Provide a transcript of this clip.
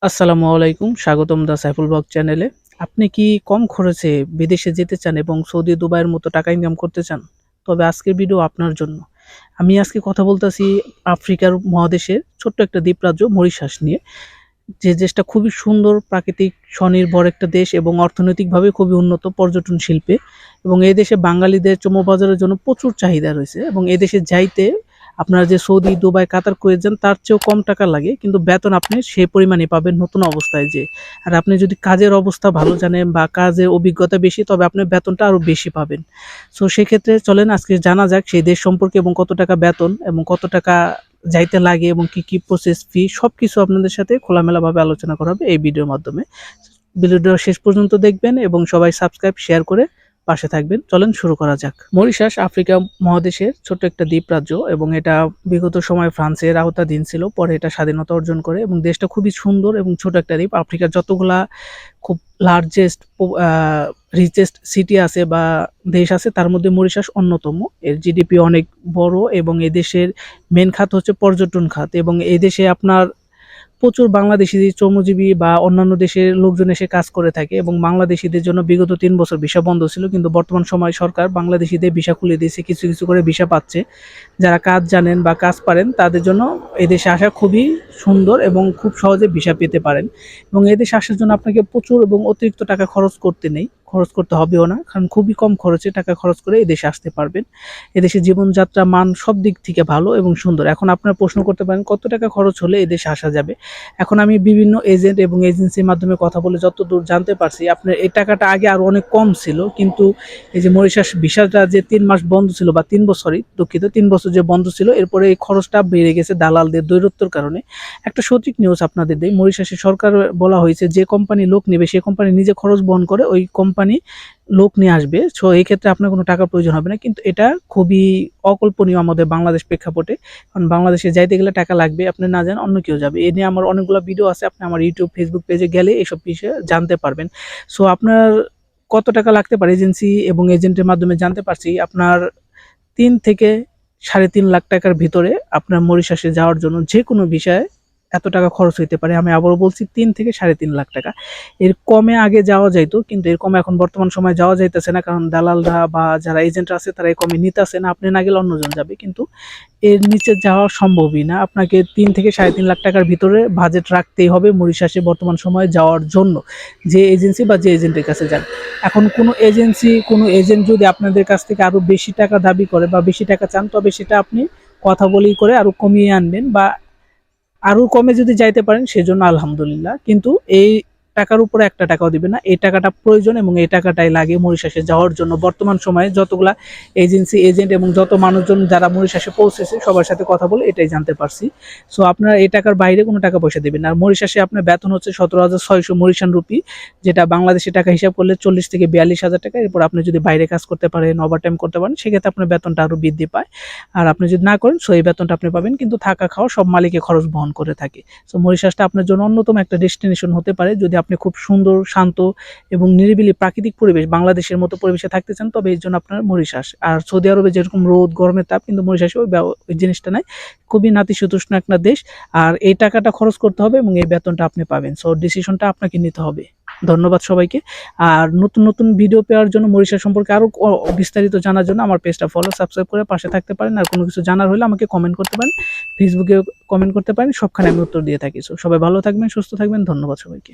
আসসালামু আলাইকুম, স্বাগতম দা সাইফুল ব্লগ চ্যানেলে। আপনি কি কম খরচে বিদেশে যেতে চান এবং সৌদি, দুবাইয়ের মতো টাকা ইনকাম করতে চান? তবে আজকের ভিডিও আপনার জন্য। আমি আজকে কথা বলতেছি আফ্রিকার মহাদেশের ছোট্ট একটা দ্বীপরাজ্য মরিশাস নিয়ে। যে দেশটা খুবই সুন্দর, প্রাকৃতিক স্বনির্ভর একটা দেশ এবং অর্থনৈতিকভাবে খুবই উন্নত পর্যটন শিল্পে। এবং এই দেশে বাঙালিদের চর্মবাজারের জন্য প্রচুর চাহিদা রয়েছে এবং এই দেশে যাইতে আপনারা যে সৌদি, দুবাই, কাতার, কুয়েত যান তার চেয়েও কম টাকা লাগে, কিন্তু বেতন আপনি সেই পরিমাণই পাবেন নতুন অবস্থায় যে। আর আপনি যদি কাজের অবস্থা ভালো জানেন বা কাজের অভিজ্ঞতা বেশি, তবে আপনি বেতনটা আরও বেশি পাবেন। সো সেক্ষেত্রে চলেন আজকে জানা যাক সেই দেশ সম্পর্কে এবং কত টাকা বেতন এবং কত টাকা যাইতে লাগে এবং কি কি প্রসেস, ফি, সবকিছু আপনাদের সাথে খোলামেলাভাবে আলোচনা করা হবে এই ভিডিওর মাধ্যমে। ভিডিওটা শেষ পর্যন্ত দেখবেন এবং সবাই সাবস্ক্রাইব, শেয়ার করে পাশে থাকবেন। চলেন শুরু করা যাক। মরিশাস আফ্রিকা মহাদেশের ছোট্ট একটা দ্বীপ রাজ্য এবং এটা বিগত সময় ফ্রান্সের আওতাধীন ছিল, পরে এটা স্বাধীনতা অর্জন করে এবং দেশটা খুবই সুন্দর এবং ছোট একটা দ্বীপ। আফ্রিকার যতগুলা খুব লার্জেস্ট রিচেস্ট সিটি আছে বা দেশ আছে তার মধ্যে মরিশাস অন্যতম। এর জিডিপি অনেক বড় এবং এই দেশের মেন খাত হচ্ছে পর্যটন খাত এবং এই দেশে আপনার প্রচুর বাংলাদেশি শ্রমজীবী বা অন্যান্য দেশের লোকজন এসে কাজ করে থাকে এবং বাংলাদেশিদের জন্য বিগত 3 বছর ভিসা বন্ধ ছিল, কিন্তু বর্তমান সময় সরকার বাংলাদেশিদের ভিসা খুলে দিয়েছে, কিছু কিছু করে ভিসা পাচ্ছে। যারা কাজ জানেন বা কাজ পারেন তাদের জন্য এদেশে আসা খুবই সুন্দর এবং খুব সহজে ভিসা পেতে পারেন। এবং এদেশে আসার জন্য আপনাকে প্রচুর এবং অতিরিক্ত টাকা খরচ করতে হবেও না, কারণ খুবই কম খরচে টাকা খরচ করে এদেশে আসতে পারবেন। এদেশে জীবনযাত্রা মান সব দিক থেকে ভালো এবং সুন্দর। এখন আপনারা প্রশ্ন করতে পারেন কত টাকা খরচ হলে এদেশে আসা যাবে। এখন আমি বিভিন্ন এজেন্ট এবং এজেন্সির মাধ্যমে কথা বলে যতদূর জানতে পারছি, আপনার এই টাকাটা আগে আরো অনেক কম ছিল, কিন্তু এই যে মরিশাস ভিসাটা যে 3 মাস বন্ধ ছিল বা 3 বছরই দুঃখিত 3 বছর যে বন্ধ ছিল, এরপরে এই খরচটা বেড়ে গেছে দালালদের দৈরত্যের কারণে। একটা সঠিক নিউজ আপনাদের দেই, মরিশাসের সরকার বলা হয়েছে যে কোম্পানি লোক নেবে সেই কোম্পানি নিজে খরচ বহন করে ওই কোম্পানি লোক নিয়ে আসবে। সো এই ক্ষেত্রে আপনার কোনো টাকার প্রয়োজন হবে না, কিন্তু এটা খুবই অকল্পনীয় আমাদের বাংলাদেশ প্রেক্ষাপটে। কারণ বাংলাদেশে যাইতে গেলে টাকা লাগবে, আপনি না জানেন অন্য কেউ যাবে। এ নিয়ে আমার অনেকগুলো ভিডিও আছে, আপনি আমার ইউটিউব, ফেসবুক পেজে গেলে এসব বিষয়ে জানতে পারবেন। সো আপনার কত টাকা লাগতে পারে এজেন্সি এবং এজেন্টের মাধ্যমে জানতে পারছি, আপনার 3 থেকে 3.5 লাখ টাকার ভিতরে আপনার মরিশাসে যাওয়ার জন্য যে কোনো বিষয়ে এত টাকা খরচ হইতে পারে। আমি আবারও বলছি 3 থেকে 3.5 লাখ টাকা। এর কমে আগে যাওয়া যাইতো, কিন্তু এর কমে এখন বর্তমান সময় যাওয়া যাইতেছে না, কারণ দালালরা বা যারা এজেন্ট আছে তারা এই কমে নিতেছে না। আপনি না গেলে অন্যজন যাবে, কিন্তু এর নিচে যাওয়া সম্ভবই না। আপনাকে 3 থেকে 3.5 লাখ টাকার ভিতরে বাজেট রাখতেই হবে মরিশাসে বর্তমান সময়ে যাওয়ার জন্য, যে এজেন্সি বা যে এজেন্টের কাছে যান। এখন কোনো এজেন্ট যদি আপনাদের কাছ থেকে আরো বেশি টাকা দাবি করে বা বেশি টাকা চান, তবে সেটা আপনি কথা বলেই করে আরো কমিয়ে আনবেন, বা আরো কমে যদি যাইতে পারেন সেজন্য আলহামদুলিল্লাহ। কিন্তু এই টাকার উপরে একটা টাকাও দিবে না, এই টাকাটা প্রয়োজন এবং এই টাকাটাই লাগে মরিশাসে যাওয়ার জন্য। বর্তমান সময়ে যতগুলা এজেন্সি, এজেন্ট এবং যত মানুষজন যারা মরিশাসে পৌঁছেছে সবার সাথে কথা বলে এটাই জানতে পারছি। সো আপনার এই টাকার বাইরে কোনো টাকা পয়সা দেবেন না। আর মরিশাসে আপনার বেতন হচ্ছে 17,600 মরিশান রুপি, যেটা বাংলাদেশি টাকা হিসাব করলে 40 থেকে 42 হাজার টাকা। এরপর আপনি যদি বাইরে কাজ করতে পারেন, ওভারটাইম করতে পারেন, সেক্ষেত্রে আপনার বেতনটা আরো বৃদ্ধি পায়। আর আপনি যদি না করেন, সো এই বেতনটা আপনি পাবেন, কিন্তু থাকা খাওয়া সব মালিকের খরচ বহন করে থাকে। সো মরিশাসটা আপনার জন্য অন্যতম একটা ডেস্টিনেশন হতে পারে যদি আপনি খুব সুন্দর, শান্ত এবং নিরিবিলি প্রাকৃতিক পরিবেশ, বাংলাদেশের মতো পরিবেশে থাকতে চান, তবে এর জন্য আপনার মরিশাস। আর সৌদি আরবে যেরকম রোদ, গরমের তাপ, কিন্তু মরিশাসে ওই জিনিসটা নাই। খুবই নাতিশীতোষ্ণ একটা দেশ। আর এই টাকাটা খরচ করতে হবে এবং এই বেতনটা আপনি পাবেন। সো ডিসিশনটা আপনাকে নিতে হবে। ধন্যবাদ সবাইকে। আর নতুন নতুন ভিডিও পাওয়ার জন্য, মরিশাস সম্পর্কে আরো বিস্তারিত জানার জন্য আমার পেজটা ফলো, সাবস্ক্রাইব করে পাশে থাকতে পারেন। আর কোনো কিছু জানার হলে আমাকে কমেন্ট করতে পারেন, ফেসবুকে কমেন্ট করতে পারেন, সবখানে আমি উত্তর দিয়ে থাকি। সো সবাই ভালো থাকবেন, সুস্থ থাকবেন। ধন্যবাদ সবাইকে।